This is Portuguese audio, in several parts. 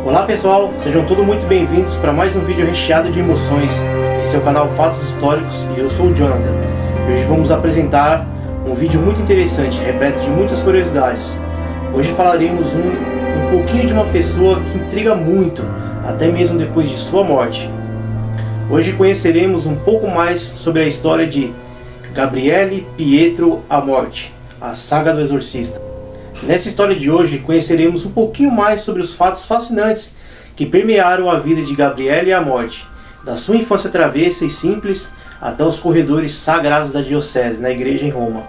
Olá pessoal, sejam todos muito bem-vindos para mais um vídeo recheado de emoções. Esse é o canal Fatos Históricos e eu sou o Jonathan. E hoje vamos apresentar um vídeo muito interessante, repleto de muitas curiosidades. Hoje falaremos um pouquinho de uma pessoa que intriga muito, até mesmo depois de sua morte. Hoje conheceremos um pouco mais sobre a história de Gabriele Pietro Amorth, a saga do exorcista. Nessa história de hoje conheceremos um pouquinho mais sobre os fatos fascinantes que permearam a vida de Gabriele Amorth, da sua infância travessa e simples até os corredores sagrados da diocese, na igreja em Roma.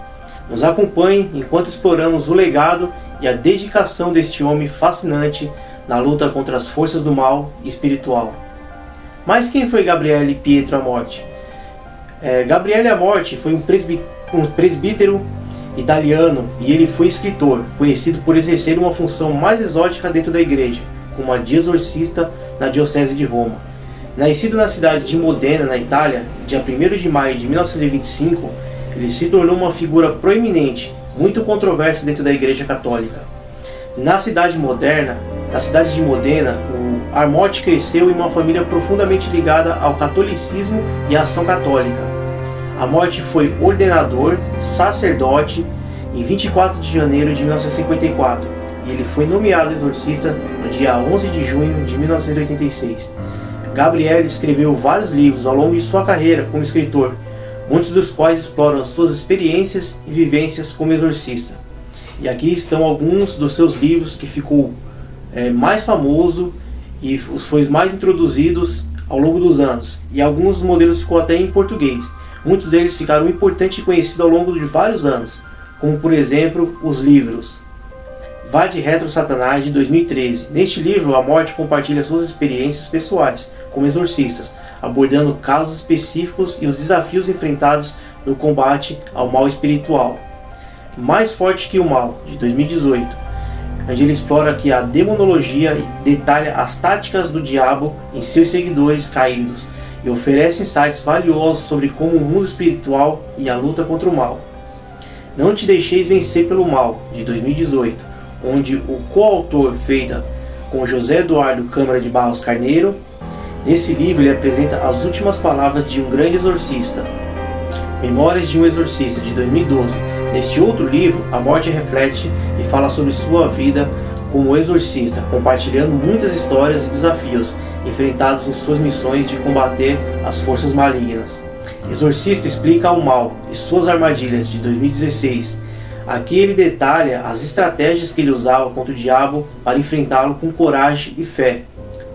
Nos acompanhe enquanto exploramos o legado e a dedicação deste homem fascinante na luta contra as forças do mal espiritual. Mas quem foi Gabriele Pietro Amorth? Gabriele Amorth foi um presbítero italiano e ele foi escritor, conhecido por exercer uma função mais exótica dentro da igreja, como a de exorcista na diocese de Roma. Nascido na cidade de Modena, na Itália, dia 1º de maio de 1925, ele se tornou uma figura proeminente, muito controversa dentro da igreja católica. Na cidade de Modena, o Amorth cresceu em uma família profundamente ligada ao catolicismo e à ação católica. Amorth foi ordenador, sacerdote, em 24 de janeiro de 1954 e ele foi nomeado exorcista no dia 11 de junho de 1986. Gabriele escreveu vários livros ao longo de sua carreira como escritor, muitos dos quais exploram as suas experiências e vivências como exorcista. E aqui estão alguns dos seus livros que ficou mais famoso e foi mais introduzidos ao longo dos anos, e alguns modelos ficou até em português. Muitos deles ficaram importantes e conhecidos ao longo de vários anos, como por exemplo os livros Vade Retro Satanás de 2013. Neste livro, Amorth compartilha suas experiências pessoais como exorcistas, abordando casos específicos e os desafios enfrentados no combate ao mal espiritual. Mais Forte que o Mal, de 2018, onde ele explora que a demonologia detalha as táticas do diabo em seus seguidores caídos, e oferece insights valiosos sobre como o mundo espiritual e a luta contra o mal. Não Te Deixeis Vencer pelo Mal, de 2018, onde o coautor feita com José Eduardo Câmara de Barros Carneiro. Nesse livro ele apresenta as últimas palavras de um grande exorcista. Memórias de um Exorcista, de 2012. Neste outro livro, Amorth reflete e fala sobre sua vida como exorcista, compartilhando muitas histórias e desafios enfrentados em suas missões de combater as forças malignas. Exorcista explica o mal e suas armadilhas, de 2016. Aqui ele detalha as estratégias que ele usava contra o diabo para enfrentá-lo com coragem e fé.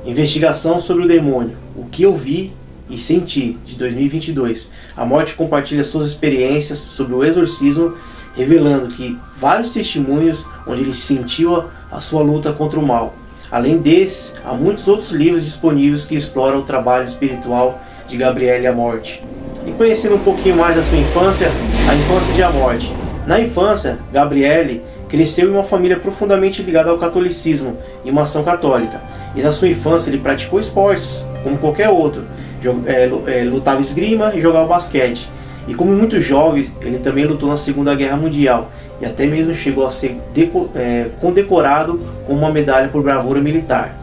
Investigação sobre o demônio, o que eu vi e senti, de 2022. Amorth compartilha suas experiências sobre o exorcismo, revelando que vários testemunhos onde ele sentiu a sua luta contra o mal. Além desses, há muitos outros livros disponíveis que exploram o trabalho espiritual de Gabriele Amorth. E conhecendo um pouquinho mais da sua infância, a infância de Amorth. Na infância, Gabriele cresceu em uma família profundamente ligada ao catolicismo e uma ação católica. E na sua infância ele praticou esportes, como qualquer outro. Lutava esgrima e jogava basquete. E como muitos jovens, ele também lutou na Segunda Guerra Mundial. E até mesmo chegou a ser condecorado com uma medalha por bravura militar.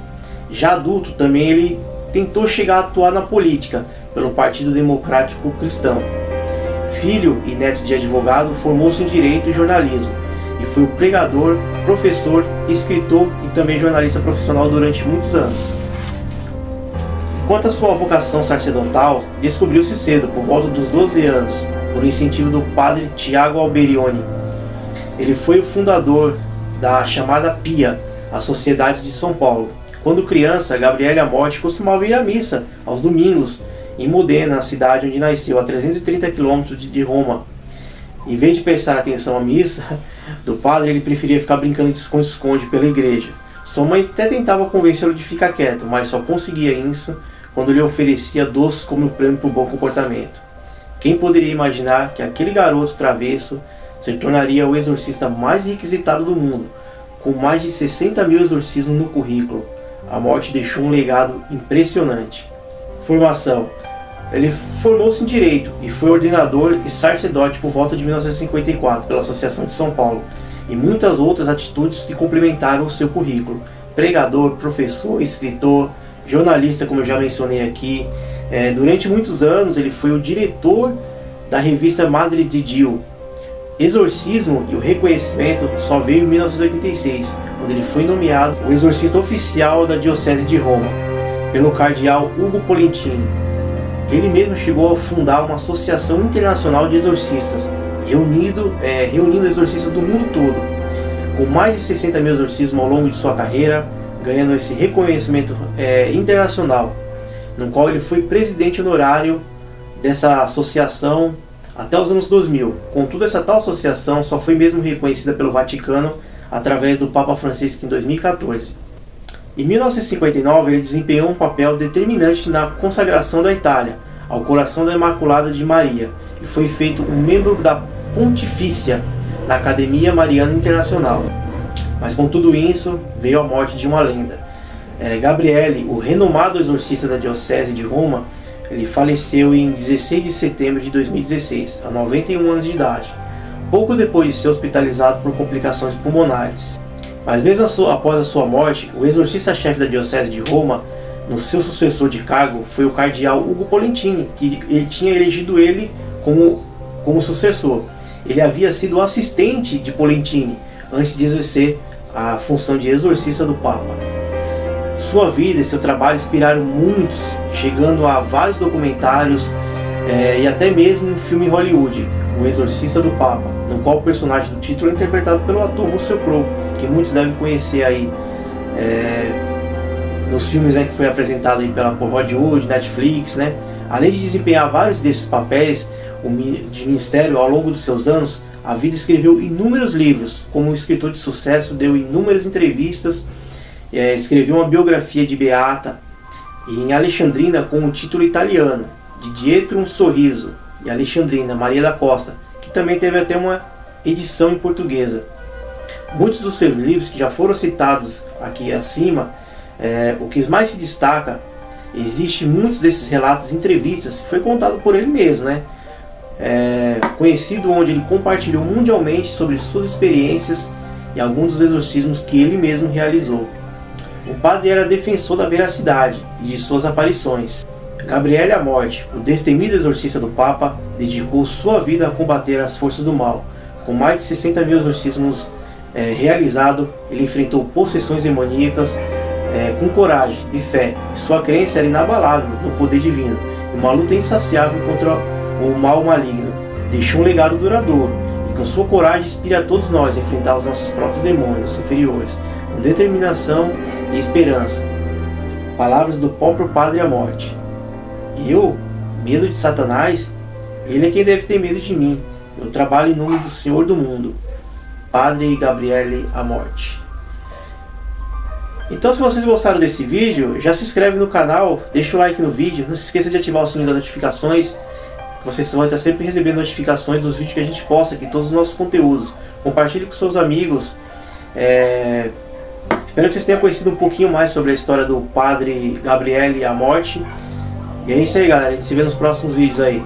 Já adulto, também ele tentou chegar a atuar na política, pelo Partido Democrático Cristão. Filho e neto de advogado, formou-se em Direito e Jornalismo. E foi pregador, professor, escritor e também jornalista profissional durante muitos anos. Quanto à sua vocação sacerdotal, descobriu-se cedo, por volta dos 12 anos, por incentivo do padre Tiago Alberioni. Ele foi o fundador da chamada PIA, a Sociedade de São Paulo. Quando criança, Gabriele Amorth costumava ir à missa aos domingos em Modena, na cidade onde nasceu, a 330 km de Roma. Em vez de prestar atenção à missa do padre, ele preferia ficar brincando de esconde-esconde pela igreja. Sua mãe até tentava convencê-lo de ficar quieto, mas só conseguia isso quando lhe oferecia doces como prêmio por bom comportamento. Quem poderia imaginar que aquele garoto travesso se tornaria o exorcista mais requisitado do mundo, com mais de 60 mil exorcismos no currículo? A morte deixou um legado impressionante. Formação. Ele formou-se em Direito e foi ordenador e sacerdote por volta de 1954 pela Associação de São Paulo, e muitas outras atitudes que complementaram o seu currículo. Pregador, professor, escritor, jornalista, como eu já mencionei aqui. Durante muitos anos ele foi o diretor da revista Madre de Dio. Exorcismo e o reconhecimento só veio em 1986, quando ele foi nomeado o exorcista oficial da Diocese de Roma, pelo cardeal Ugo Polentini. Ele mesmo chegou a fundar uma associação internacional de exorcistas, reunindo exorcistas do mundo todo, com mais de 60 mil exorcismos ao longo de sua carreira, ganhando esse reconhecimento internacional, no qual ele foi presidente honorário dessa associação até os anos 2000. Contudo, essa tal associação só foi mesmo reconhecida pelo Vaticano através do Papa Francisco em 2014. Em 1959, ele desempenhou um papel determinante na consagração da Itália ao coração da Imaculada de Maria e foi feito um membro da Pontifícia na Academia Mariana Internacional. Mas com tudo isso, veio a morte de uma lenda. Gabriele, o renomado exorcista da Diocese de Roma, ele faleceu em 16 de setembro de 2016, a 91 anos de idade, pouco depois de ser hospitalizado por complicações pulmonares. Mas mesmo após a sua morte, o exorcista-chefe da Diocese de Roma, no seu sucessor de cargo, foi o cardeal Ugo Polentini, que ele tinha elegido ele como sucessor. Ele havia sido assistente de Polentini antes de exercer a função de exorcista do Papa. Sua vida e seu trabalho inspiraram muitos, chegando a vários documentários e até mesmo um filme em Hollywood, O Exorcista do Papa, no qual o personagem do título é interpretado pelo ator Russell Crowe, que muitos devem conhecer aí nos filmes que foi apresentado aí por Hollywood, Netflix, né? Além de desempenhar vários desses papéis de ministério ao longo dos seus anos, a vida escreveu inúmeros livros. Como um escritor de sucesso, deu inúmeras entrevistas, escreveu uma biografia de Beata em Alexandrina com o título italiano de Dietro um Sorriso, e Alexandrina, Maria da Costa, que também teve até uma edição em portuguesa. Muitos dos seus livros que já foram citados aqui acima, o que mais se destaca, existe muitos desses relatos, entrevistas, que foi contado por ele mesmo, né? Conhecido, onde ele compartilhou mundialmente sobre suas experiências e alguns dos exorcismos que ele mesmo realizou. O padre era defensor da veracidade e de suas aparições. Gabriele Amorth, o destemido exorcista do Papa, dedicou sua vida a combater as forças do mal. Com mais de 60 mil exorcismos realizados, ele enfrentou possessões demoníacas com coragem e fé. Sua crença era inabalável no poder divino, uma luta insaciável contra o mal maligno. Deixou um legado duradouro e com sua coragem inspira a todos nós a enfrentar os nossos próprios demônios inferiores, com determinação e esperança. Palavras do próprio Padre Amorth. Eu, medo de Satanás? Ele é quem deve ter medo de mim. Eu trabalho em nome do Senhor do mundo. Padre Gabriele Amorth. Então, se vocês gostaram desse vídeo, já se inscreve no canal, deixa o like no vídeo, não se esqueça de ativar o sininho das notificações. Vocês vão estar sempre recebendo notificações dos vídeos que a gente posta aqui, todos os nossos conteúdos. Compartilhe com seus amigos. Espero que vocês tenham conhecido um pouquinho mais sobre a história do Padre Gabriele Amorth. E é isso aí, galera. A gente se vê nos próximos vídeos aí.